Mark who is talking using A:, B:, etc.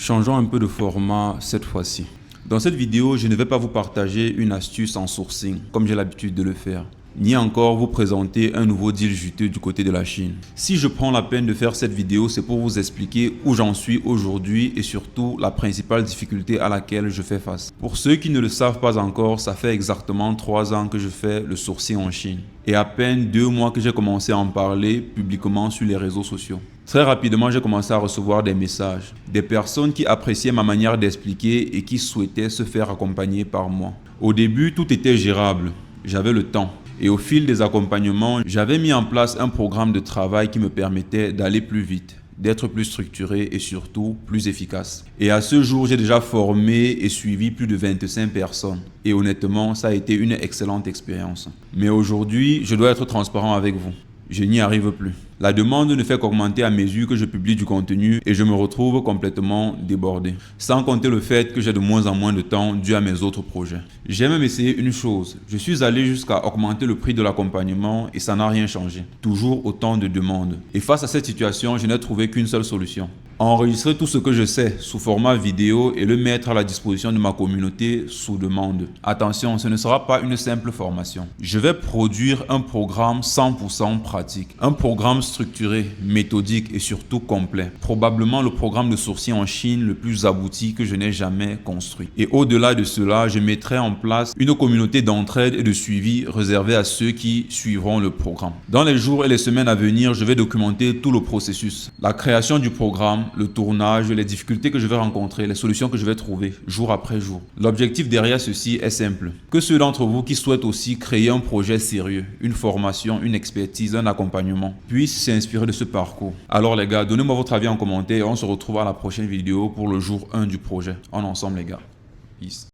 A: Changeons un peu de format cette fois-ci. Dans cette vidéo, je ne vais pas vous partager une astuce en sourcing, comme j'ai l'habitude de le faire, ni encore vous présenter un nouveau deal juteux du côté de la Chine. Si je prends la peine de faire cette vidéo, c'est pour vous expliquer où j'en suis aujourd'hui et surtout la principale difficulté à laquelle je fais face. Pour ceux qui ne le savent pas encore, ça fait exactement 3 ans que je fais le sourcing en Chine et à peine 2 mois que j'ai commencé à en parler publiquement sur les réseaux sociaux. Très rapidement, j'ai commencé à recevoir des messages, des personnes qui appréciaient ma manière d'expliquer et qui souhaitaient se faire accompagner par moi. Au début, tout était gérable, j'avais le temps. Et au fil des accompagnements, j'avais mis en place un programme de travail qui me permettait d'aller plus vite, d'être plus structuré et surtout plus efficace. Et à ce jour, j'ai déjà formé et suivi plus de 25 personnes. Et honnêtement, ça a été une excellente expérience. Mais aujourd'hui, je dois être transparent avec vous. Je n'y arrive plus. La demande ne fait qu'augmenter à mesure que je publie du contenu et je me retrouve complètement débordé. Sans compter le fait que j'ai de moins en moins de temps dû à mes autres projets. J'ai même essayé une chose. Je suis allé jusqu'à augmenter le prix de l'accompagnement et ça n'a rien changé. Toujours autant de demandes. Et face à cette situation, je n'ai trouvé qu'une seule solution. Enregistrer tout ce que je sais sous format vidéo et le mettre à la disposition de ma communauté sous demande. Attention, ce ne sera pas une simple formation. Je vais produire un programme 100% pratique. Un programme structuré, méthodique et surtout complet. Probablement le programme de sourcing en Chine le plus abouti que je n'ai jamais construit. Et au-delà de cela, je mettrai en place une communauté d'entraide et de suivi réservée à ceux qui suivront le programme. Dans les jours et les semaines à venir, je vais documenter tout le processus. La création du programme, le tournage, les difficultés que je vais rencontrer, les solutions que je vais trouver jour après jour. L'objectif derrière ceci est simple. Que ceux d'entre vous qui souhaitent aussi créer un projet sérieux, une formation, une expertise, un accompagnement, puissent s'inspirer de ce parcours. Alors les gars, donnez-moi votre avis en commentaire et on se retrouve à la prochaine vidéo pour le jour 1 du projet. En ensemble les gars. Peace.